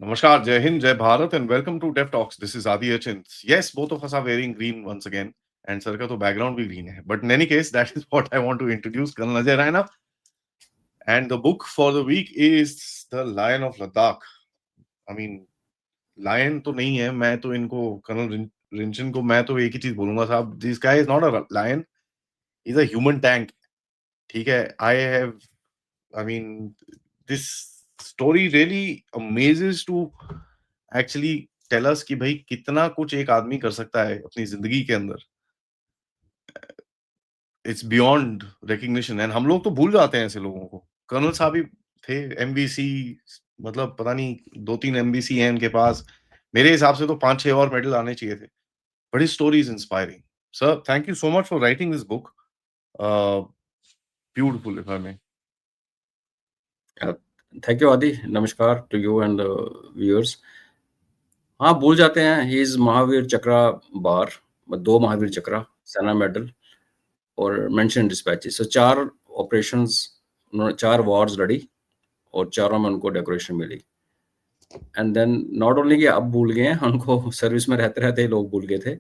Namaskar, Jai Hind, Jai Bharat, and welcome to Dev Talks. This is Adi Achint. Yes, both of us are wearing green once again, and sir का तो background भी green है. But in any case, that is what I want to introduce. Colonel Ajay Raina, and the book for the week is The Lion of Ladakh. I mean, lion तो नहीं है. मैं तो इनको कर्नल रिंचन को मैं तो एक ही चीज बोलूंगा साहब. This guy is not a lion. He's a human tank. ठीक है. I mean, this story really amazes to actually tell us कि भाई कितना कुछ एक आदमी कर सकता है अपनी जिंदगी के अंदर. इट्स बियॉन्ड रिकग्निशन एंड हम लोग तो भूल जाते हैं ऐसे लोगों को. कर्नल साहब ही थे एमवीसी. मतलब पता नहीं 2-3 एमवीसी हैं इनके पास. मेरे हिसाब से तो 5-6 और मेडल आने चाहिए थे. But his story is inspiring. Sir, thank you so much for writing this book. Beautiful if I may. Thank you आदि. नमस्कार टू यू एंड व्यूअर्स. हाँ, भूल जाते हैं. ही इज महावीर चक्रा बार, 2 महावीर चक्रा, सेना मेडल और मेंशन डिस्पैचेस. सो 4 ऑपरेशंस, उन्होंने 4 वॉर्स लड़ी और चारों में उनको डेकोरेशन मिली. एंड देन नॉट ओनली कि अब भूल गए हैं, उनको सर्विस में रहते रहते लोग भूल गए थे.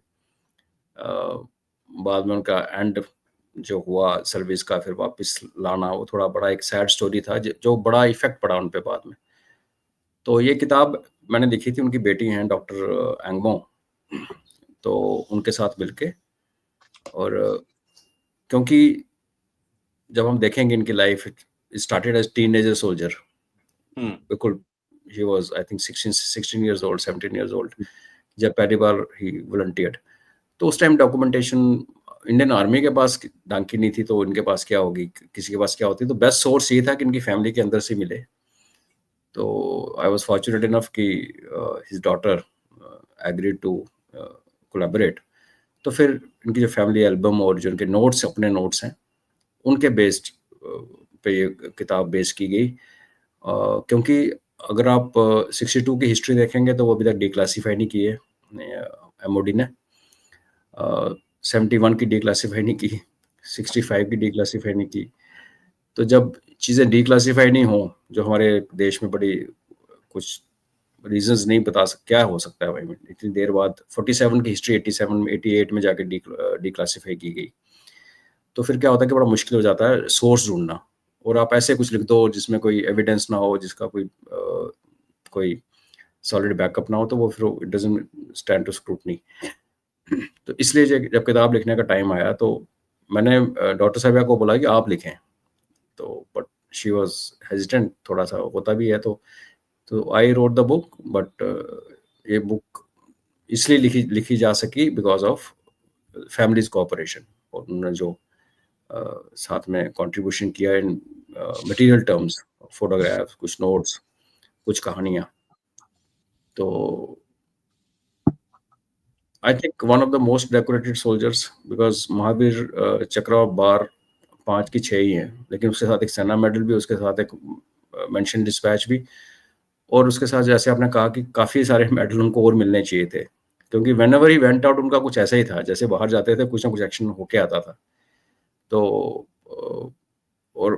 बाद में उनका एंड जो हुआ सर्विस का, फिर वापस लाना, वो थोड़ा बड़ा एक सैड स्टोरी था जो बड़ा इफेक्ट पड़ा उन पे बाद में. तो ये किताब मैंने लिखी थी, उनकी बेटी हैं डॉक्टर एंगमो, तो उनके साथ मिलके. और क्योंकि जब हम देखेंगे इनकी life, started as teenager soldier. बिल्कुल, he was I think 16 years old, 17 years old जब पहली बार ही वॉलंटियर्ड. तो उस टाइम डॉक्यूमेंटेशन इंडियन आर्मी के पास डांकी नहीं थी, तो इनके पास क्या होगी, किसी के पास क्या होती. तो बेस्ट सोर्स ये था कि इनकी फैमिली के अंदर से मिले. तो आई वाज फॉर्चुनेट इनफ कि his daughter agreed to collaborate. तो फिर इनकी जो फैमिली एल्बम और जो इनके नोट्स, अपने नोट्स हैं, उनके बेस्ड पे ये किताब बेस की गई. क्योंकि अगर आप 62 की हिस्ट्री देखेंगे तो वो अभी तक डिक्लासीफाई नहीं की है एमओडी ने. 71 की डिक्लासीफाई नहीं की, 65 की डिक्लासीफाई नहीं की. तो जब चीज़ें डिक्लासीफाई नहीं हो, जो हमारे देश में बड़ी कुछ रीजंस नहीं बता क्या हो सकता है भाई, इतनी देर बाद 47 की हिस्ट्री 87 में 88 में जाके डिक्लासीफाई की गई. तो फिर क्या होता है कि बड़ा मुश्किल हो जाता है सोर्स ढूंढना. और आप ऐसे कुछ लिख दो जिसमें कोई एविडेंस ना हो, जिसका कोई सॉलिड बैकअप ना हो, तो वो फिर it doesn't stand to scrutiny. तो इसलिए जब किताब लिखने का टाइम आया तो मैंने डॉक्टर साहिबा को बोला कि आप लिखें. तो बट शी वाज हेजिटेंट, थोड़ा सा होता भी है. तो I wrote the book. But ये बुक इसलिए लिखी जा सकी बिकॉज ऑफ फैमिलीज कोऑपरेशन. और उन्होंने जो साथ में कंट्रीब्यूशन किया इन मटेरियल टर्म्स, फोटोग्राफ्स, कुछ नोट्स, कुछ कहानियाँ. तो I think one of the most decorated soldiers, because Mahavir चक्रा बार 5 की 6 ही हैं, लेकिन उसके साथ एक सेना मेडल भी, उसके साथ एक मेंशन डिस्पैच भी, और उसके साथ जैसे आपने कहा कि काफ़ी सारे मेडल उनको और मिलने चाहिए थे. क्योंकि व्हेनेवर ही वेंट आउट उनका कुछ ऐसा ही था, जैसे बाहर जाते थे कुछ ना कुछ एक्शन होके आता था. तो और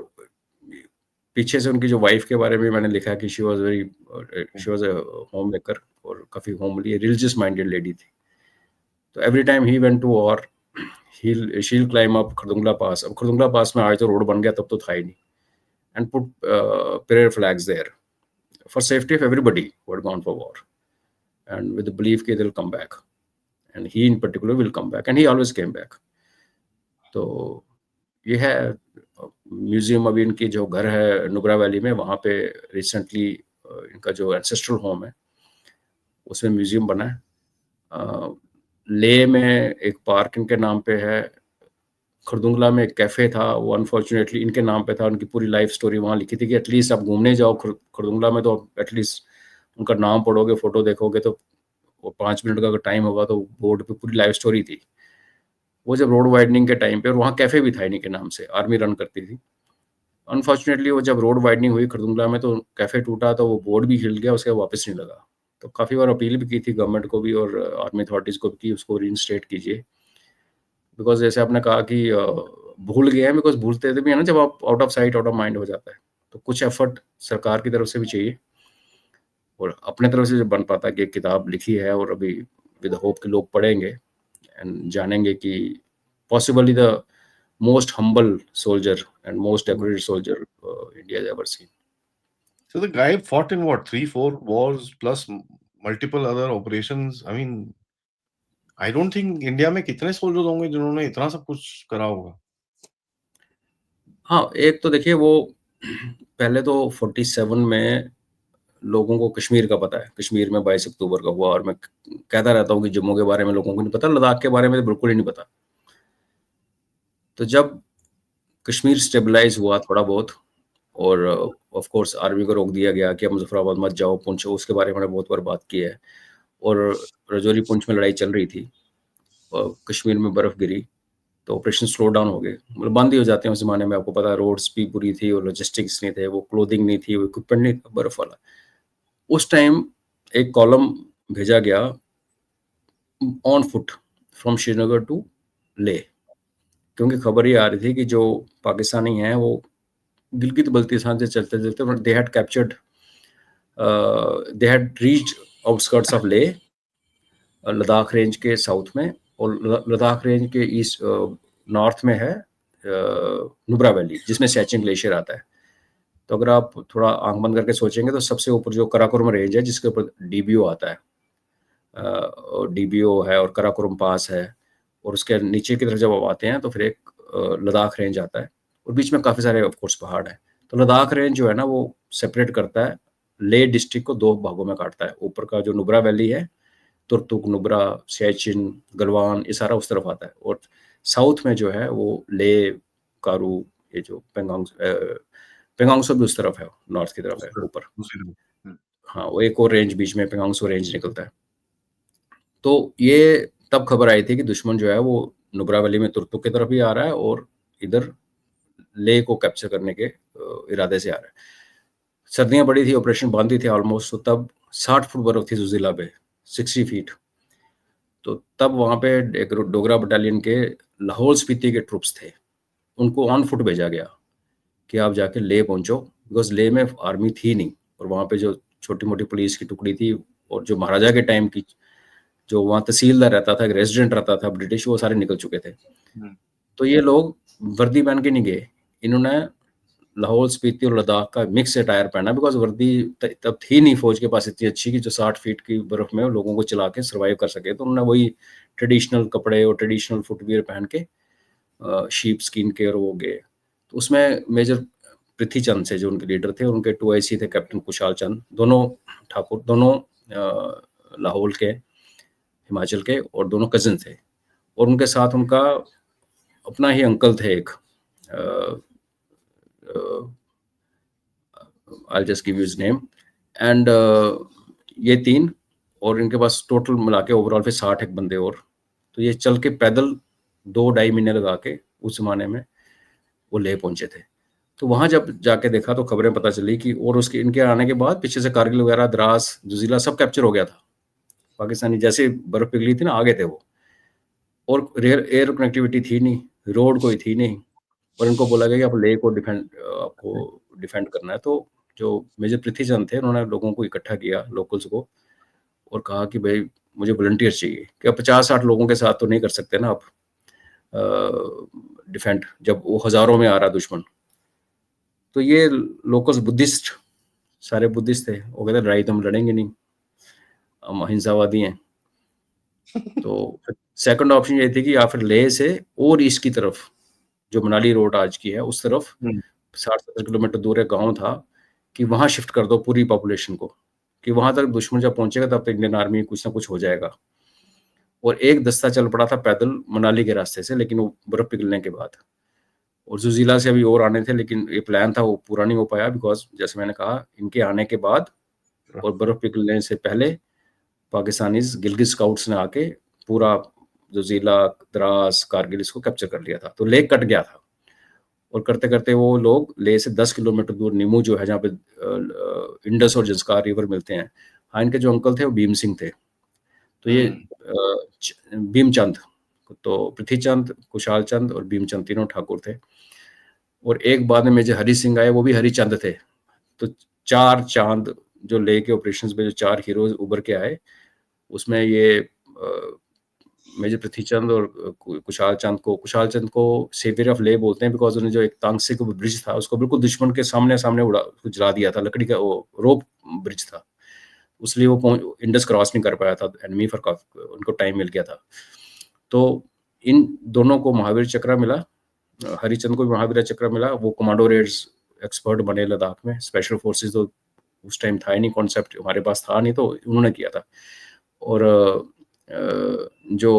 पीछे से उनकी जो वाइफ के बारे में मैंने लिखा कि she was a homemaker और काफ़ी होमली रिलीजियस माइंडेड लेडी थी. तो every time he went to war, she'll climb up Khardungla pass. अब खरदुंगला पास में आज तो रोड बन गया, तब तो था ही नहीं. And put prayer flags there for safety of everybody who had gone for war, and with the belief कि they will come back, and he in particular will come back, and he always came back. तो ये है museum. अभी इनकी जो घर है Nubra valley में, वहाँ पे रिसेंटली इनका जो एंसेस्ट्रल होम है उसमें म्यूजियम बना है. ले में एक पार्क इनके नाम पे है. खरदुंगला में एक कैफ़े था, वो अनफॉर्चुनेटली इनके नाम पे था. उनकी पूरी लाइफ स्टोरी वहाँ लिखी थी कि एटलीस्ट आप घूमने जाओ खरदुंगला में तो एटलीस्ट उनका नाम पढ़ोगे, फोटो देखोगे, तो वो 5 मिनट का अगर टाइम होगा तो बोर्ड पे पूरी लाइफ स्टोरी थी. वो जब रोड वाइडनिंग के टाइम पे, और वहाँ कैफ़े भी था इन्हीं के नाम से, आर्मी रन करती थी. अनफॉर्चुनेटली वो जब रोड वाइडनिंग हुई खरदुंगला में तो कैफ़े टूटा, तो वो बोर्ड भी हिल गया, उसके वापस नहीं लगा. तो काफ़ी बार अपील भी की थी गवर्नमेंट को भी और आर्मी अथॉरिटीज़ को भी कि उसको रीइंस्टेट कीजिए. बिकॉज जैसे आपने कहा कि भूल गए हैं, बिकॉज भूलते थे भी है ना, जब आप out of sight out of mind हो जाता है. तो कुछ एफर्ट सरकार की तरफ से भी चाहिए. और अपने तरफ से जब बन पाता कि एक किताब लिखी है और अभी विद होप कि लोग पढ़ेंगे एंड जानेंगे कि possibly the most humble soldier and most decorated soldier India has ever seen. So the guy fought in what, 3, 4 wars plus multiple other operations. I mean, I don't think India में कितने soldiers होंगे जिन्होंने इतना सब कुछ करा होगा. हाँ, एक तो देखिए वो पहले तो 47 में लोगों को कश्मीर का पता है, कश्मीर में 22 अक्टूबर का हुआ, और मैं कहता रहता हूँ कि जम्मू के बारे में लोगों को नहीं पता, लद्दाख के बारे में तो बिल्कुल ही नहीं पता। तो जब कश्मीर स्टेबलाइज हुआ थोड़ा बहुत, और ऑफ कोर्स आर्मी को रोक दिया गया कि अब मुजफ्फराबाद मत जाओ, पुंछ, उसके बारे में मैंने बहुत बार बात की है, और रजौरी पुंछ में लड़ाई चल रही थी और कश्मीर में बर्फ गिरी, तो ऑपरेशन स्लो डाउन हो गए, मतलब बंद ही हो जाते हैं उस जमाने में, आपको पता है, रोड्स भी बुरी थी और लॉजिस्टिक्स नहीं थे, वो क्लोथिंग नहीं थी, वो इक्विपमेंट नहीं था बर्फ वाला। उस टाइम एक कॉलम भेजा गया on foot from Srinagar to Leh, क्योंकि खबर ये आ रही थी कि जो पाकिस्तानी हैं वो गिलगित बल्तिस्तान से चलते चलते they had captured, they had reached outskirts of ले, लद्दाख रेंज के साउथ में, और लद्दाख रेंज के ईस्ट नॉर्थ में है नुब्रा वैली, जिसमें सैचिन ग्लेशियर आता है। तो अगर आप थोड़ा आंख बंद करके सोचेंगे तो सबसे ऊपर जो कराकोरम रेंज है, जिसके ऊपर डीबीओ आता है, डीबीओ है और कराकोरम पास है, और उसके नीचे की तरफ जब आप आते हैं तो फिर एक लद्दाख रेंज आता है, और बीच में काफ़ी सारे ऑफ कोर्स पहाड़ हैं। तो लद्दाख रेंज जो है ना, वो सेपरेट करता है ले डिस्ट्रिक्ट को, 2 भागों में काटता है। ऊपर का जो नुब्रा वैली है, तुर्तुक, नुब्रा, सियाचिन, गलवान, ये सारा उस तरफ आता है, और साउथ में जो है वो ले, कारू, ये जो पेंगोंगसो भी उस तरफ है, नॉर्थ की तरफ है ऊपर। हाँ, वो एक और रेंज बीच में पेंगोंगसो रेंज निकलता है। तो ये तब खबर आई थी कि दुश्मन जो है वो नुब्रा वैली में तुर्तुक की तरफ भी आ रहा है और इधर ले को कैप्चर करने के इरादे से आ रहा है। सर्दियां बड़ी थी, ऑपरेशन बंद ही थे ऑलमोस्ट, तो तब 60 फुट बर्फ थी जुजिला पे, 60 फीट। तो तब वहाँ पे एक डोगरा बटालियन के लाहौल स्पीति के ट्रुप्स थे, उनको ऑन फुट भेजा गया कि आप जाके ले पहुंचो, बिकॉज ले में आर्मी थी नहीं, और वहाँ पे जो छोटी मोटी पुलिस की टुकड़ी थी, और जो महाराजा के टाइम की जो वहाँ तहसीलदार रहता था, एक रेजिडेंट रहता था ब्रिटिश, वो सारे निकल चुके थे। तो ये लोग वर्दी पहन के नहीं गए, इन्होंने लाहौल स्पीति और लद्दाख का मिक्स अटायर पहना, बिकॉज वर्दी तब थी नहीं फौज के पास इतनी अच्छी कि जो 60 फीट की बर्फ में लोगों को चला के सर्वाइव कर सके। तो उन्होंने वही ट्रेडिशनल कपड़े और ट्रेडिशनल फुटवियर पहन के शीप स्किन के और वो गए। तो उसमें मेजर पृथ्वी चंद से जो उनके लीडर थे, और उनके 2 IC थे कैप्टन कुशाल चंद, दोनों ठाकुर, दोनों लाहौल के, हिमाचल के, और दोनों कजिन थे। और उनके साथ उनका अपना ही अंकल थे एक, I'll just give you his name, and ये 3, और इनके पास टोटल मिला के ओवरऑल फिर 60 एक बंदे। और तो ये चल के पैदल 2-2.5 महीने लगा के उस जमाने में वो ले पहुंचे थे। तो वहां जब जाके देखा तो खबरें पता चली कि, और उसके इनके आने के बाद पीछे से कारगिल वगैरह, द्रास, जुजिला सब कैप्चर हो गया था। पाकिस्तानी जैसे बर्फ पिघली थी ना, आगे थे वो, और एयर कनेक्टिविटी थी नहीं, रोड कोई थी नहीं, और इनको बोला गया कि आप ले को आपको डिफेंड करना है। तो जो मेजर पृथ्वी चंद थे, उन्होंने लोगों को इकट्ठा किया, लोकल्स को, और कहा कि भाई मुझे वॉलंटियर चाहिए, कि 50-60 लोगों के साथ तो नहीं कर सकते ना आप डिफेंड, जब वो हजारों में आ रहा दुश्मन। तो ये लोकल्स बुद्धिस्ट, सारे बुद्धिस्ट थे, वो कहते लड़ाई तो हम लड़ेंगे नहीं, हम अहिंसावादी हैं। तो सेकंड ऑप्शन ये थी कि या फिर लेह से और ईस्ट की तरफ, जो मनाली रोड आज की है, उस तरफ 60-70 किलोमीटर दूर एक गांव था, कि वहां शिफ्ट कर दो पूरी पॉपुलेशन को, कि वहां तक दुश्मन जब पहुंचेगा तब तक इंडियन आर्मी कुछ ना कुछ हो जाएगा। और एक दस्ता चल पड़ा था पैदल मनाली के रास्ते से, लेकिन वो बर्फ पिघलने के बाद, और जुजिला से अभी और आने थे, लेकिन ये प्लान था वो पूरा नहीं हो पाया, बिकॉज जैसे मैंने कहा, इनके आने के बाद और बर्फ पिघलने से पहले पाकिस्तानीज गिलगित स्काउट्स ने आके पूरा जुजिला, द्रास, कारगिल इसको कैप्चर कर लिया था। तो लेह कट गया था, और करते करते वो लोग लेह से 10 किलोमीटर दूर निमू जो है, जहाँ पे इंडस और जंस्कार रिवर मिलते हैं, हाँ, इनके जो अंकल थे वो भीम सिंह थे। तो ये भीमचंद, तो पृथ्वी चंद, कुशाल चंद और भीमचंद तीनों ठाकुर थे। और एक बाद में मेजर हरि सिंह आए, वो भी हरिचंद थे। तो 4 चांद जो ले के ऑपरेशंस में जो 4 हीरोज उभर के आए, उसमें ये मेजर पृथ्वीचंद और कुशाल चंद को सेवियर ऑफ ले बोलते हैं, बिकॉज उन्होंने जो एक तांगसिक ब्रिज था उसको बिल्कुल दुश्मन के सामने सामने जला दिया था। लकड़ी का वो रोप ब्रिज था, उसलिए वो इंडस क्रॉस नहीं कर पाया था एनिमी फॉर, उनको टाइम मिल गया था। तो इन दोनों को महावीर चक्र मिला, हरिचंद को भी महावीर चक्र मिला। वो कमांडो रेड्स एक्सपर्ट बने लद्दाख में। स्पेशल फोर्सेस तो उस टाइम था ही नहीं, कॉन्सेप्ट हमारे पास था नहीं, तो उन्होंने किया था। और जो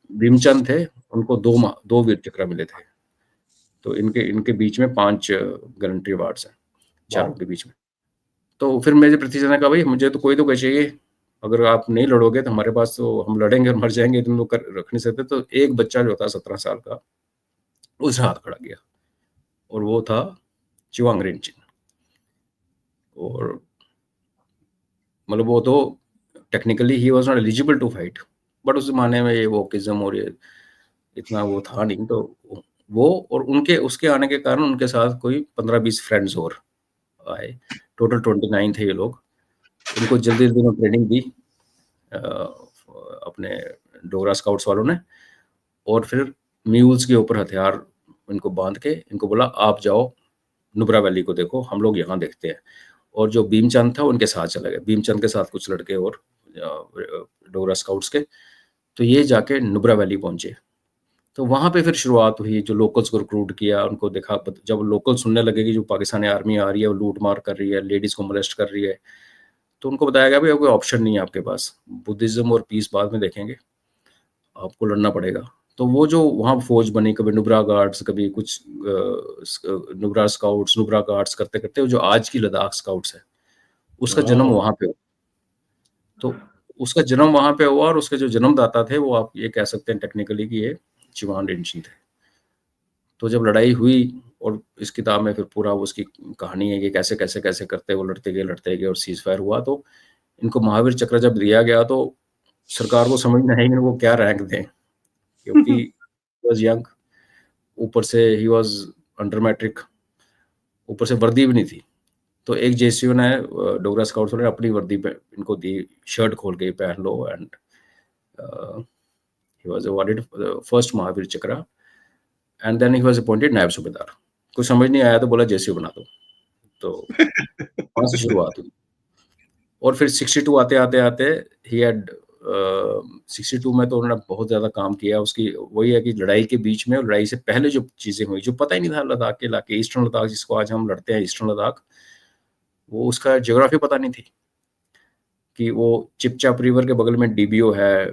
भीमचंद थे उनको दो वीर चक्र मिले थे। तो इनके बीच में 5 गैलेंट्री अवार्ड्स हैं चारों के बीच में। तो फिर मेजर पृथ्वीचंद ने कहा भाई मुझे तो कोई तो चाहिए, अगर आप नहीं लड़ोगे तो हमारे पास, तो हम लड़ेंगे और मर जाएंगे, तुम लोग रख नहीं सकते। तो एक बच्चा जो था 17 साल का, उसने हाथ खड़ा किया, और वो था चिवांग रिनचिन। और मतलब वो तो technically he was not eligible to fight, but उस जमाने में ये वोकिज्म और ये इतना वो था नहीं। तो वो और उसके आने के कारण उनके साथ कोई 15-20 फ्रेंड्स और आए। टोटल 29 थे ये लोग। उनको जल्दी जल्दी में ट्रेनिंग दी अपने डोगरा स्काउट्स वालों ने, और फिर म्यूल्स के ऊपर हथियार इनको बांध के इनको बोला आप जाओ नुब्रा वैली को देखो, हम लोग यहाँ देखते हैं। और जो भीमचंद था उनके साथ चला गया, भीमचंद के साथ कुछ लड़के और डोगरा स्काउट्स के। तो ये जाके नुब्रा वैली पहुंचे। तो वहाँ पे फिर शुरुआत हुई, जो लोकल्स को रिक्रूट किया, उनको देखा। जब लोकल सुनने लगे कि जो पाकिस्तानी आर्मी आ रही है वो लूट मार कर रही है, लेडीज़ को मोलेस्ट कर रही है, तो उनको बताया गया भाई कोई ऑप्शन नहीं है आपके पास, बुद्धिज़्म और पीस बाद में देखेंगे, आपको लड़ना पड़ेगा। तो वो जो वहाँ फौज बनी, कभी नुब्रा गार्ड्स, कभी कुछ नुब्रा स्काउट्स, नुब्रा गार्ड्स करते करते जो आज की लद्दाख स्काउट्स है, उसका जन्म वहाँ पे हुआ। तो उसका जन्म वहाँ पे हुआ, और उसके जो जन्मदाता थे वो आप ये कह सकते हैं टेक्निकली कि ये चिवांग रिनचिन थे। तो जब लड़ाई हुई, और इस किताब में फिर पूरा उसकी कहानी है कि कैसे कैसे कैसे करते वो लड़ते गए और सीज फायर हुआ। तो इनको महावीर चक्र जब दिया गया तो सरकार को समझ नहीं आई कि इनको क्या रैंक दें, क्योंकि वॉज यंग, ऊपर से ही वॉज अंडर मैट्रिक, ऊपर से वर्दी भी नहीं थी। तो एक जेसीओ ने, डोगरा स्काउट्स ने अपनी वर्दी पे इनको दी, शर्ट खोल के पहन लो, and he was awarded first Mahavir Chakra, and then he was appointed Naib Subedar. कुछ समझ नहीं आया तो बोला जेसीओ बना दो। तो वहाँ से शुरुआत हुई। और फिर 62 आते आते आते ही हैड 62 में तो उन्होंने बहुत ज़्यादा काम किया। उसकी वही है कि लड़ाई के बीच में और लड़ाई से पहले जो चीज़ें हुई, जो पता ही नहीं था लद्दाख के इलाके, ईस्टर्न लद्दाख जिसको आज हम लड़ते हैं, ईस्टर्न लद्दाख, वो उसका ज्योग्राफी पता नहीं थी कि वो चिपचाप रिवर के बगल में डीबीओ है,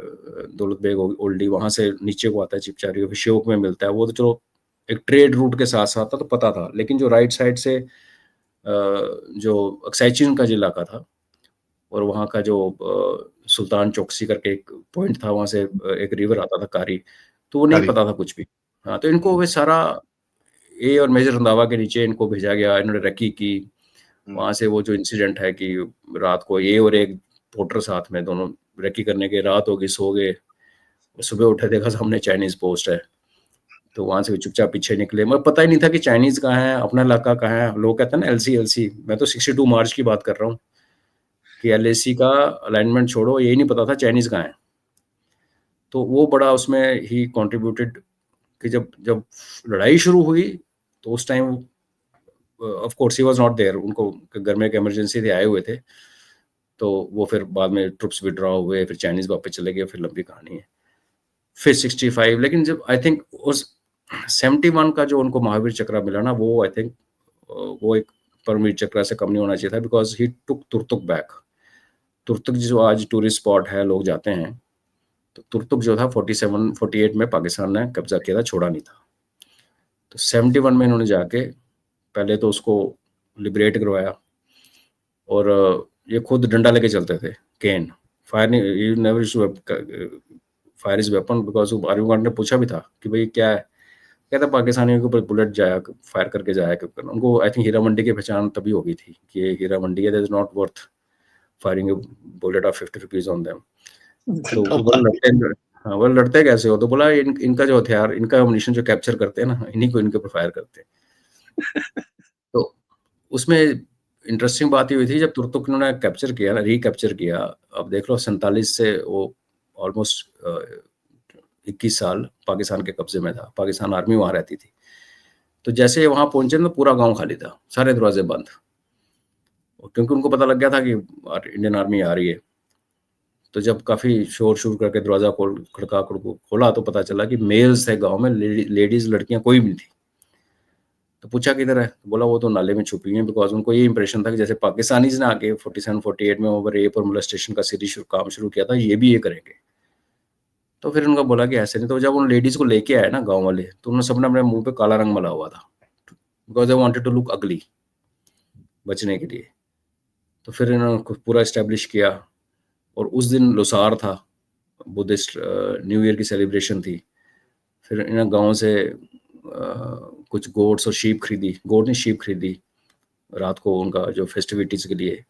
दौलत बेग ओल्डी, वहाँ से नीचे को आता है चिपचाप रिवर, श्योक में मिलता है। वो तो चलो एक ट्रेड रूट के साथ साथ था तो पता था, लेकिन जो राइट साइड से जो अक्साइचिन का जो इलाका था, और वहाँ का जो सुल्तान चौकसी करके एक पॉइंट था, वहाँ से एक रिवर आता था कारी, तो वो नहीं पता था कुछ भी। हाँ, तो इनको वे सारा ए और मेजर रंधावा के नीचे इनको भेजा गया, इन्होंने रेकी की। वहाँ से वो जो इंसिडेंट है कि रात को ए और एक पोर्टर साथ में, दोनों रेकी करने के, रात हो गई, सो गए, सुबह उठे देखा सामने चाइनीज पोस्ट है, तो वहाँ से चुपचाप पीछे निकले। मगर पता ही नहीं था कि चाइनीज कहाँ है, अपना इलाका कहाँ है। लोग कहते हैं ना एलसी, मैं तो 62 मार्च की बात कर रहा हूँ कि एलएसी का अलाइनमेंट छोड़ो, यही नहीं पता था चाइनीज कहाँ है। तो वो बड़ा उसमें ही कंट्रीब्यूटेड कि जब लड़ाई शुरू हुई तो उस time of course he was not there, उनको घर में एक इमरजेंसी थे, आए हुए थे। तो वो फिर बाद में ट्रुप्स विड्रॉ हुए, फिर चाइनीज वापस चले गए, फिर लंबी कहानी है। फिर 65, लेकिन जब आई थिंक उस 71 का जो उनको महावीर चक्र मिला ना, वो आई थिंक वो एक परमवीर चक्र से कम नहीं होना चाहिए था, because he took Turtuk back. Turtuk जो आज टूरिस्ट स्पॉट है, लोग जाते हैं, तो तुरतुक जो था 47-48 में पाकिस्तान ने कब्जा किया था, छोड़ा नहीं था। तो 71 में इन्होंने जाके पहले तो उसको लिबरेट करवाया, और ये खुद डंडा लेके चलते थे, केन, फायर नहीं, never fire is weapon, because army guard ने पूछा भी था कि भाई क्या है, कहता पाकिस्तानियों के ऊपर बुलेट जाया, फायर करके जाया क्यों। उनको आई थिंक हीरा मंडी की पहचान तभी हो गई थी कि ये हीरा मंडी है, that is not worth firing bullet of 50 rupees on them. तो वो लड़ते कैसे हो, तो बोला इनका जो हथियार, इनका अम्युनिशन जो कैप्चर करते हैं ना, इन्हीं को इनके ऊपर फायर करते हैं। तो उसमें इंटरेस्टिंग बात ये हुई थी जब तुर्तुक ने कैप्चर किया ना, रिकैप्चर किया, अब देख लो 47 से वो ऑलमोस्ट 21 साल पाकिस्तान के कब्जे में था, पाकिस्तान आर्मी वहाँ रहती थी। तो जैसे वहाँ पहुंचे ना, पूरा गांव खाली था, सारे दरवाजे बंद, क्योंकि उनको पता लग गया था कि इंडियन आर्मी आ रही है। तो जब काफ़ी शोर करके दरवाज़ा खोला तो पता चला कि मेल्स थे गांव में, लेडीज़ लड़कियां कोई भी नहीं थी। तो पूछा किधर है, तो बोला वो तो नाले में छुपी हैं, बिकॉज उनको ये इंप्रेशन था कि जैसे पाकिस्तानीज ने आके 47-48 में ओवर रेप और मोलेस्टेशन का काम शुरू किया था, ये भी ये करेंगे। तो फिर उनका बोला कि ऐसे नहीं। तो जब उन लेडीज़ को लेके आए ना गाँव वाले, तो उन्होंने सबने अपने मुंह पे काला रंग मला हुआ था, because they wanted to look ugly, बचने के लिए। तो फिर इन्होंने पूरा इस्टेब्लिश किया, और उस दिन लुसार था, बुद्धिस्ट न्यू ईयर की सेलिब्रेशन थी। फिर इन्होंने गांव से कुछ गोट्स और शीप खरीदी, गोट नहीं शीप खरीदी रात को उनका जो फेस्टिविटीज के लिए।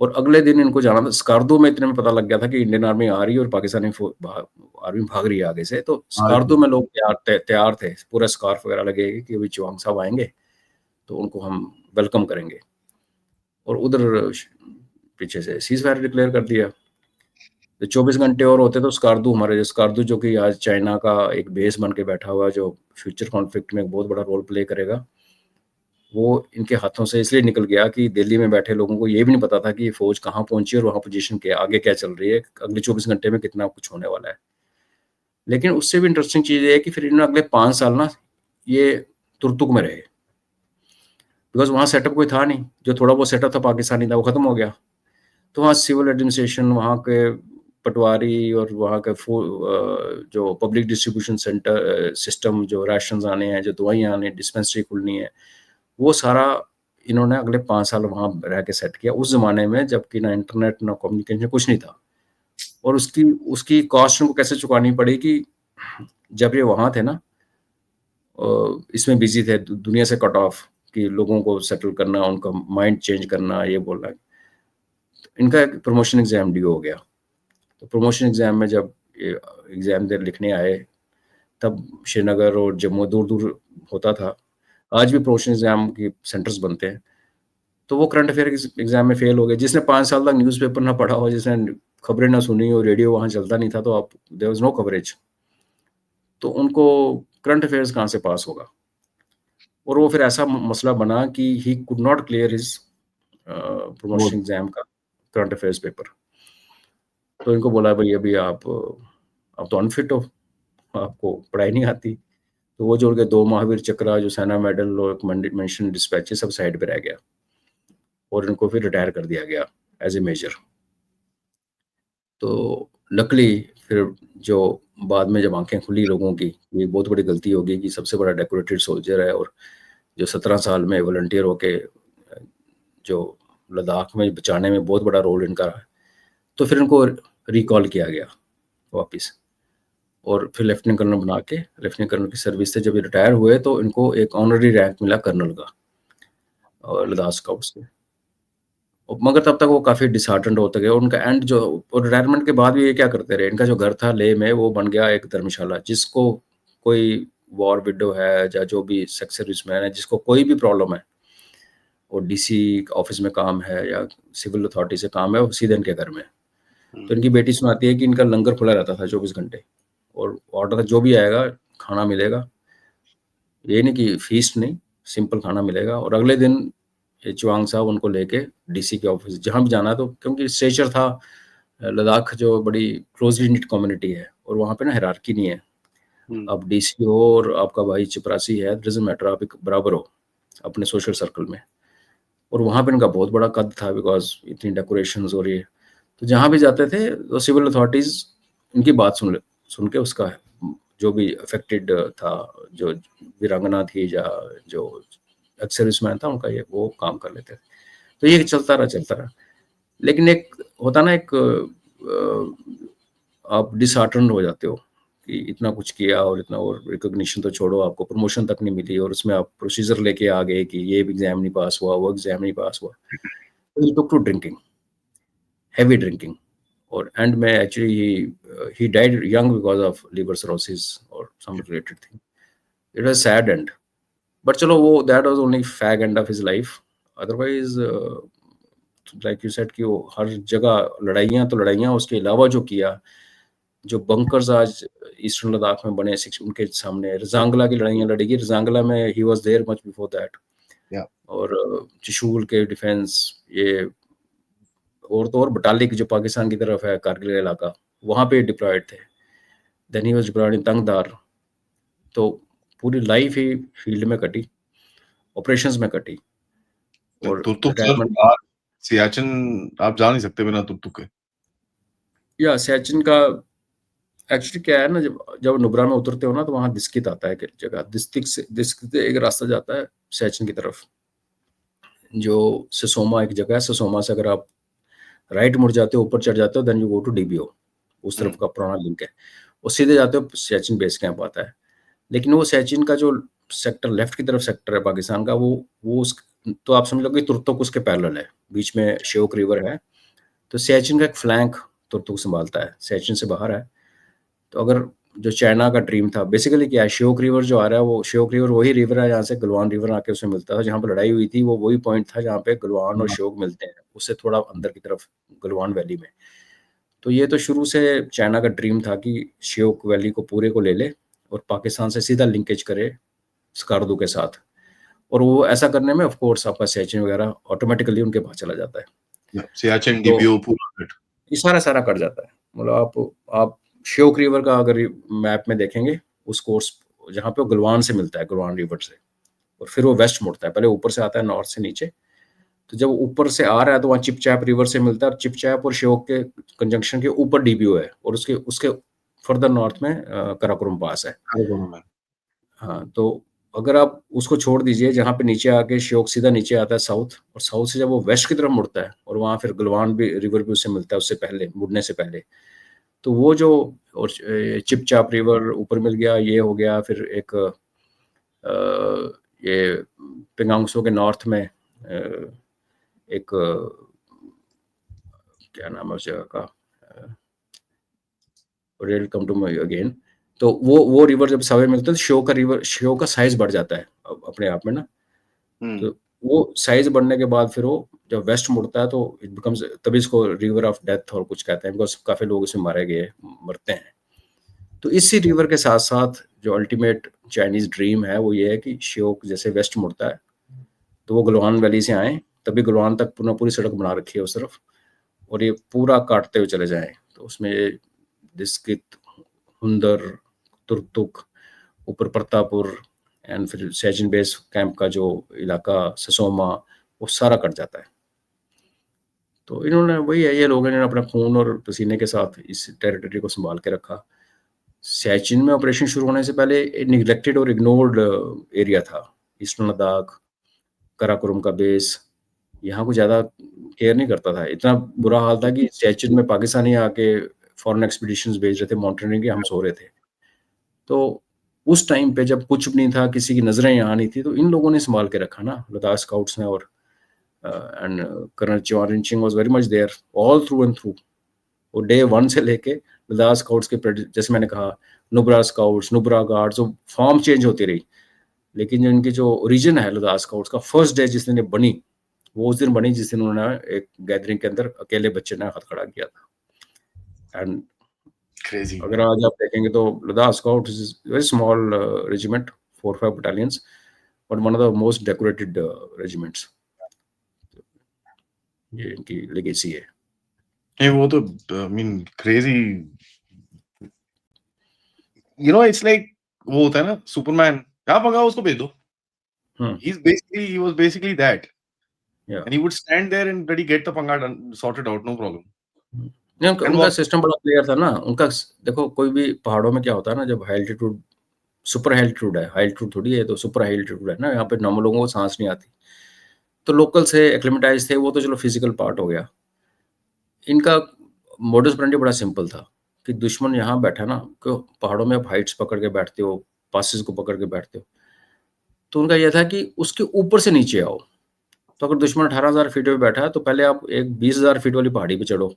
और अगले दिन इनको जाना था स्कार्दो में। इतने में पता लग गया था कि इंडियन आर्मी आ रही है और पाकिस्तानी आर्मी भाग रही है आगे से। तो स्कार्दो में लोग तैयार थे, पूरा स्कार्फ वगैरह लगे कि अभी चौहान साहब आएंगे तो उनको हम वेलकम करेंगे। और उधर पीछे से सीज फायर डिक्लेयर कर दिया। तो 24 घंटे और होते तो स्कार्दू, हमारे जो स्कार्दू जो कि आज चाइना का एक बेस बन के बैठा हुआ है, जो फ्यूचर कॉन्फ्लिक्ट में एक बहुत बड़ा रोल प्ले करेगा, वो इनके हाथों से इसलिए निकल गया कि दिल्ली में बैठे लोगों को ये भी नहीं पता था कि ये फौज कहाँ पहुंची और वहाँ पोजीशन के आगे क्या चल रही है, अगले 24 घंटे में कितना कुछ होने वाला है। लेकिन उससे भी इंटरेस्टिंग चीज़ ये है कि फिर इन्होंने अगले 5 साल ना ये तुर्तुक में रहे, बिकॉज वहाँ सेटअप कोई था नहीं। जो थोड़ा बहुत सेटअप था पाकिस्तानी था, वो खत्म हो गया। तो वहाँ सिविल एडमिनिस्ट्रेशन, वहाँ के पटवारी और वहाँ के जो पब्लिक डिस्ट्रीब्यूशन सेंटर सिस्टम, जो राशन आने हैं, जो दवाइयाँ आने, डिस्पेंसरी खुलनी है, वो सारा इन्होंने अगले 5 साल वहाँ रह के सेट किया। उस जमाने में जबकि ना इंटरनेट ना कम्युनिकेशन कुछ नहीं था। और उसकी कॉस्ट उनको कैसे चुकानी पड़ी कि जब ये वहाँ थे ना, इसमें बिजी थे, दुनिया से कट ऑफ, कि लोगों को सेटल करना, उनका माइंड चेंज करना, ये बोलना। इनका एक प्रमोशन एग्जाम ड्यू हो गया। तो प्रमोशन एग्जाम में जब एग्जाम दे लिखने आए, तब श्रीनगर और जम्मू दूर दूर होता था। आज भी प्रमोशन एग्जाम की सेंटर्स बनते हैं। तो वो करंट अफेयर एग्जाम में फेल हो गए। जिसने 5 साल तक न्यूज़पेपर ना पढ़ा हो, जिसने खबरें ना सुनी हो, रेडियो वहाँ चलता नहीं था, तो आप देयर वाज नो कवरेज, तो उनको करंट अफेयर्स कहाँ से पास होगा। और वो फिर ऐसा मसला बना कि he could not clear his promotion exam का करंट अफेयर्स पेपर। तो इनको बोला भाई अभी आप तो अनफिट हो, आपको पढ़ाई नहीं आती। तो वो जोड़ के 2 महावीर चक्र, जो सेना मेडल और मेंशन डिस्पैच, सब साइड पे रह गया, और इनको फिर रिटायर कर दिया गया एज ए मेजर। तो लकली फिर जो बाद में जब आंखें खुली लोगों की, ये बहुत बड़ी गलती होगी कि सबसे बड़ा डेकोरेटेड सोल्जर है, और जो 17 साल में वॉलंटियर होके जो लद्दाख में बचाने में बहुत बड़ा रोल इनका है। तो फिर इनको रिकॉल किया गया वापस, और फिर लेफ्टिनेंट कर्नल बना के, लेफ्टिनेंट कर्नल की सर्विस से जब ये रिटायर हुए तो इनको एक ऑनररी रैंक मिला कर्नल का, और लद्दाख स्काउट्स के। मगर तब तक वो काफ़ी डिसहार्टेंड होते गए। उनका एंड जो, और रिटायरमेंट के बाद भी ये क्या करते रहे, इनका जो घर था लेह में, वो बन गया एक धर्मशाला। जिसको कोई वॉर विडो है या जो भी सेक्स सर्विसमैन है, जिसको कोई भी प्रॉब्लम है, और डीसी ऑफिस में काम है या सिविल अथॉरिटी से काम है, वो सीधे इनके घर में। तो इनकी बेटी सुनाती है कि इनका लंगर खुला रहता था 24 घंटे, और ऑर्डर था जो भी आएगा खाना मिलेगा। ये नहीं कि फीस्ट नहीं, सिंपल खाना मिलेगा। और अगले दिन ये चुआंग साहब उनको लेके डीसी के ऑफिस जहाँ भी जाना, तो क्योंकि स्ट्रेचर था, लद्दाख जो बड़ी क्लोजली निट कम्युनिटी है, और वहाँ पे ना हायरार्की नहीं है। अब डीसी हो और आपका भाई चपरासी है, डजंट मैटर, आप एक बराबर हो अपने सोशल सर्कल में। और वहाँ पे इनका बहुत बड़ा कद था, बिकॉज इतनी डेकोरेशंस हो रही है। तो जहाँ भी जाते थे तो सिविल अथॉरिटीज़ इनकी बात सुन के उसका जो भी अफेक्टेड था, जो वीरांगना थी या जो एक्स सर्विसमैन था, उनका ये वो काम कर लेते थे। तो ये चलता रहा। लेकिन एक होता ना, एक आप डिसहार्टन हो जाते हो कि इतना कुछ किया और इतना, और रिकॉग्निशन तो छोड़ो, आपको प्रमोशन तक नहीं मिली, और उसमें आप प्रोसीजर लेके आ गए कि ये एग्जाम नहीं पास हुआ, वो एग्जाम नहीं पास हुआ। ही टुक टू ड्रिंकिंग, हेवी ड्रिंकिंग, और एंड में actually he died young because of liver cirrhosis or some related thing. It was sad end, but चलो वो that was only fag end of his life. Otherwise like you said कि वो हर जगह लड़ाइयाँ तो लड़ाइयाँ, उसके अलावा जो किया, जो बंकर्स आज ईस्टर्न लद्दाख में बने उनके सामने, रजांगला की लड़ाइयाँ लड़ी गई, रजांगला में he was there much before that. Yeah. और चशूल के डिफेंस, ये और बटालिक जो पाकिस्तान की तरफ है, कारगिल इलाका, वहाँ पे डिप्लॉयड थे। देन ही वाज डिप्लॉयड इन तंगदार। तो पूरी लाइफ ही फील्ड में कटी, ऑपरेशंस में कटी। और तुर्तुक सर, रिटायरमेंट, सियाचिन आप जा नहीं सकते बिना तुर्तुक के। या सियाचिन का एक्चुअली क्या है ना, जब जब नुब्रा में उतरते हो ना, तो वहाँ दिस्कित आता है एक जगह, दिस्कित से एक रास्ता जाता है सियाचिन की तरफ, जो ससोमा एक जगह है। ससोमा से अगर आप राइट मुड़ जाते हो, ऊपर चढ़ जाते हो, then you go to DBO, उस तरफ का पुराना लिंक है। और सीधे जाते हो, सियाचिन बेस कैंप आता है। लेकिन वो सियाचिन का जो सेक्टर, लेफ्ट की तरफ सेक्टर है पाकिस्तान का, वो तो आप समझ लो कि तुर्तुक उसके पैरेलल है, बीच में श्योक रिवर है। तो सियाचिन का एक फ्लैंक तुर्तुक संभालता है, सियाचिन से बाहर है। तो अगर जो चाइना का ड्रीम था, बेसिकली क्या है, श्योक रिवर जो आ रहा है, वो श्योक रिवर वही रिवर है जहाँ से गलवान रिवर आके उसमें मिलता था, जहाँ पर लड़ाई हुई थी, वो वही पॉइंट था जहाँ पे गलवान और श्योक मिलते हैं, उससे थोड़ा अंदर की तरफ गलवान वैली में। तो ये तो शुरू से चाइना का ड्रीम था कि श्योक वैली को पूरे को ले ले और पाकिस्तान से सीधा लिंकेज करे स्कार्दू के साथ। और वो ऐसा करने में ऑफ कोर्स आपका सियाचिन वगैरह ऑटोमेटिकली उनके पास चला जाता है। सियाचिन, तो डीबीओ पूरा ये सारा कट जाता है। मतलब आप श्योक रिवर का अगर मैप में देखेंगे, उस कोर्स जहाँ पे वो गलवान से मिलता है, गलवान रिवर से, और फिर वो वेस्ट मुड़ता है, पहले ऊपर से आता है नॉर्थ से नीचे। तो जब ऊपर से आ रहा है तो वहाँ चिपचैप रिवर से मिलता है, और चिपचैप और श्योक के कंजंक्शन के ऊपर डीबीओ है, और उसके उसके फर्दर नॉर्थ में कराकोरम पास है। में। हाँ, तो अगर आप उसको छोड़ दीजिए, जहाँ पे नीचे आके श्योक सीधा नीचे आता है साउथ, और साउथ से जब वो वेस्ट की तरफ मुड़ता है, और वहाँ फिर गलवान भी रिवर भी उससे मिलता है, उससे पहले मुड़ने से पहले। तो वो जो और चिपचाप रिवर ऊपर मिल गया, ये हो गया। फिर एक ये पेंगांगसो के नॉर्थ में एक क्या नाम है उस जगह का, will come to me again. तो वो रिवर जब सवे मिलता है, तो शो का साइज बढ़ जाता है अपने आप में ना। तो वो साइज बढ़ने के बाद फिर वो जब वेस्ट मुड़ता है, तो इट बिकम्स, तभी इसको रिवर ऑफ डेथ और कुछ कहते हैं, बिकॉज काफी लोग इसमें मरते हैं। तो इसी रिवर के साथ साथ जो अल्टीमेट चाइनीज ड्रीम है, वो ये है कि श्योक जैसे वेस्ट मुड़ता है, तो वो गलवान वैली से आए, तभी गलवान तक पूरी सड़क बना रखी है उस तरफ, और ये पूरा काटते हुए चले जाएं। तो उसमें दिस्कित, हुंदर, तुर्तुक, ऊपर प्रतापुर, एंड फिर सियाचिन बेस कैंप का जो इलाका ससोमा, वो सारा कट जाता है। तो इन्होंने, वही है, ये लोगों ने अपना खून और पसीने के साथ इस टेरिटरी को संभाल के रखा। सियाचिन में ऑपरेशन शुरू होने से पहले निगलेक्टेड और इग्नोर्ड एरिया था, ईस्टर्न लद्दाख, कराकोरम का बेस, यहाँ को ज़्यादा केयर नहीं करता था। इतना बुरा हाल था कि सियाचिन में पाकिस्तानी आके फॉरेन एक्सपीडिशंस भेज रहे थे मॉनिटरिंग के, हम सो रहे थे। तो उस टाइम पे जब कुछ भी नहीं था, किसी की नजरें यहाँ नहीं थी, तो इन लोगों ने संभाल के रखा ना, लद्दाख स्काउट्स ने। और and colonel Chauhan Singh was very much there all through and through. और डे 1 से लेके लद्दाख स्काउट्स के जैसे मैंने कहा, नुब्रा स्काउट्स, नुब्रा गार्ड्स, वो फॉर्म चेंज होती रही, लेकिन जो इनकी जो ओरिजिन है लद्दाख स्काउट्स का, फर्स्ट डे जिस दिन ये बनी, वो उस दिन बनी जिस दिन उन्होंने एक गैदरिंग के अंदर अकेले बच्चे ने हाथ खड़ा किया था। And Crazy. अगर आज आप देखेंगे तो Ladakh scout is very small regiment, 4-5 battalions, but one of the most decorated regiments. ये इनकी लेगेसी है। ये वो तो I mean crazy. You know, it's like वो होता है ना, सुपरमैन, क्या पंगा, उसको भेज दो। He was basically that. Yeah. And he would stand there and bloody get the panga done, sorted out, no problem. नहीं, उनका सिस्टम बड़ा क्लियर था ना। उनका देखो, कोई भी पहाड़ों में क्या होता है ना, जब high altitude, super high altitude है, हाई एल्टीट्यूड थोड़ी है, तो सुपर हाई एल्टीट्यूड है ना, यहाँ पे नॉर्मल लोगों को सांस नहीं आती, तो लोकल से एक्लिमेटाइज थे, वो तो चलो फिजिकल पार्ट हो गया। इनका मोडस ऑपरेंडी बड़ा सिंपल था कि दुश्मन यहाँ बैठा ना, क्यों पहाड़ों में आप हाइट्स पकड़ के बैठते हो, पासेस को पकड़ के बैठते हो, तो उनका यह था कि उसके ऊपर से नीचे आओ। तो अगर दुश्मन 18,000 फीट पे बैठा है, तो पहले आप एक 20,000 फीट वाली पहाड़ी पे चढ़ो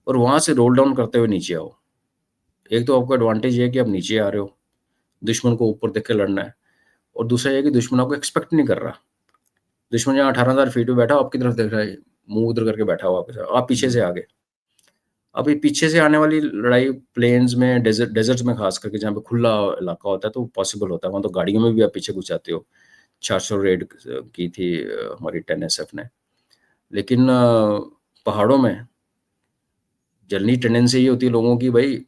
और वहां से रोल डाउन करते हुए नीचे आओ। एक तो आपका एडवांटेज ये है कि आप नीचे आ रहे हो, दुश्मन को ऊपर देख के लड़ना है, और दूसरा ये कि दुश्मन आपको एक्सपेक्ट नहीं कर रहा। दुश्मन जहाँ 18,000 फीट पे बैठा आपकी तरफ देख रहा है, मुंह उधर करके बैठा हुआ आपके साथ, आप पीछे से आगे। अब ये पीछे से आने वाली लड़ाई प्लेन्स में, डेजर्ट्स में खास करके जहाँ पे खुला इलाका होता है तो पॉसिबल होता है, वहाँ तो गाड़ियों में भी आप पीछे घुस जाते हो। 400 रेड की थी हमारी 10SF ने। लेकिन पहाड़ों में जलनी टेंडेंसी ये होती है लोगों की, भाई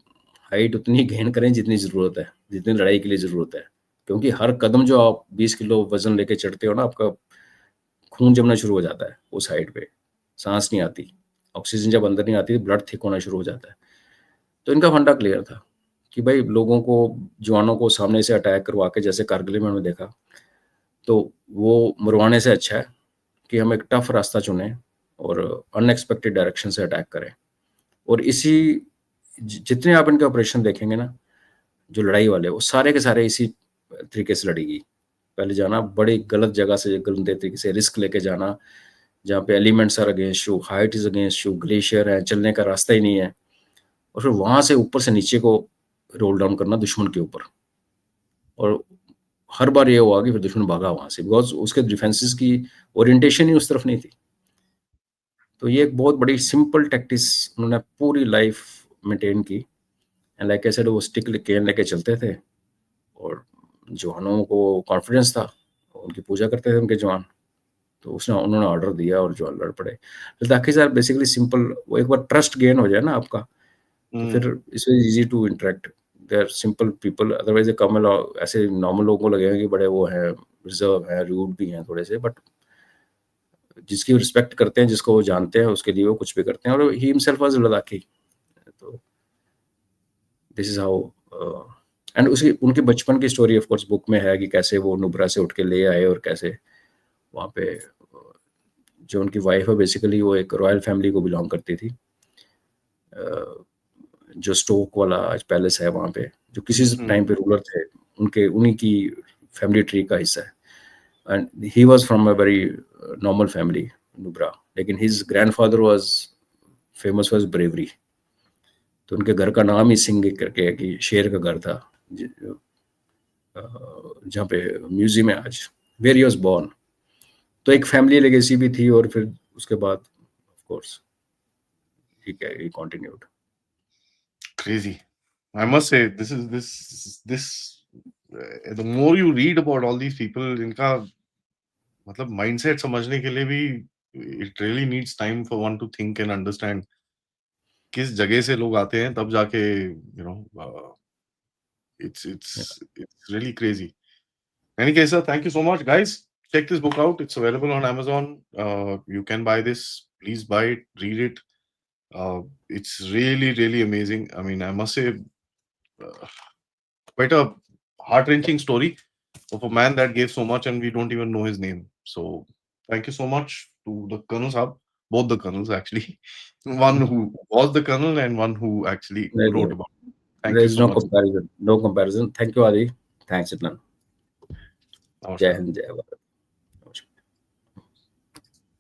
हाइट उतनी गेन करें जितनी ज़रूरत है, जितनी लड़ाई के लिए ज़रूरत है। क्योंकि हर कदम जो आप 20 किलो वजन लेके चढ़ते हो ना, आपका खून जमना शुरू हो जाता है उस हाइट पे, सांस नहीं आती, ऑक्सीजन जब अंदर नहीं आती ब्लड थिक होना शुरू हो जाता है। तो इनका फंडा क्लियर था कि भाई लोगों को, जवानों को सामने से अटैक करवा के, जैसे कारगिल में हमने देखा, तो वो मरवाने से अच्छा है कि हम एक टफ रास्ता चुनें और अनएक्सपेक्टेड डायरेक्शन से अटैक करें। और इसी जितने आप इनके ऑपरेशन देखेंगे ना, जो लड़ाई वाले, वो सारे के सारे इसी तरीके से लड़ेगी। पहले जाना बड़ी गलत जगह से, गंदे तरीके से रिस्क लेके जाना, जहाँ पे elements are against you, height is against you, glacier है, चलने का रास्ता ही नहीं है, और फिर वहां से ऊपर से नीचे को रोल डाउन करना दुश्मन के ऊपर। और हर बार ये हुआ कि फिर दुश्मन भागा वहां से, बिकॉज उसके डिफेंसेस की ओरिएंटेशन ही उस तरफ नहीं थी। तो ये एक बहुत बड़ी सिंपल टैक्टिस उन्होंने पूरी लाइफ मेंटेन की। एंड लाइक आई सेड, वो स्टिक केन लेके चलते थे और जवानों को कॉन्फिडेंस था, उनकी पूजा करते थे उनके जवान। तो उन्होंने ऑर्डर दिया और जवान लड़ पड़े। लद्दाखी सर बेसिकली सिंपल, वो एक बार ट्रस्ट गेन हो जाए ना आपका, तो फिर it's very easy to interact. They are simple people, otherwise कम ऐसे नॉर्मल लोगों को लगेगा कि बड़े वो हैं, रिजर्व हैं, रूड भी हैं थोड़े से, बट जिसकी रिस्पेक्ट करते हैं, जिसको वो जानते हैं, उसके लिए वो कुछ भी करते हैं। और ही हिमसेल्फ वाज लद्दाखी। तो दिस इज हाउ, एंड उसकी उनके बचपन की स्टोरी ऑफ कोर्स बुक में है कि कैसे वो नुब्रा से उठ के ले आए और कैसे वहाँ पे जो उनकी वाइफ है बेसिकली वो एक रॉयल फैमिली को बिलोंग करती थी। जो स्टोक वाला आज पैलेस है वहाँ पे, जो किसी टाइम पे रूलर थे, उन्हीं की फैमिली ट्री का हिस्सा है। And he was from a very normal family, Nubra, लेकिन his grandfather was famous for his bravery. तो उनके घर का नाम ही सिंह करके है कि शेर का घर था, जहाँ पे म्यूजियम है आज, वेयर ही वाज बोर्न। तो एक फैमिली लेगेसी भी थी, और फिर उसके बाद of course he continued. Crazy. I must say, the more you read about all these people, इनका मतलब mindset समझने के लिए भी it really needs time for one to think and understand किस जगह से लोग आते हैं, तब जाके you know it's really crazy. In any case, sir, thank you so much, guys. Check this book out. It's available on Amazon. You can buy this. Please buy it. Read it. It's really, really amazing. I mean, I must say, quite a heart-wrenching story of a man that gave so much and we don't even know his name. So, thank you so much to the Colonel Sahab, both the Colonels actually, one who was the Colonel and one who actually wrote about it. Thank There you is so no much. comparison. No comparison. Thank you, Adi. Thanks, Adnan. Namaskar. Jai Hind, Jai Bharat.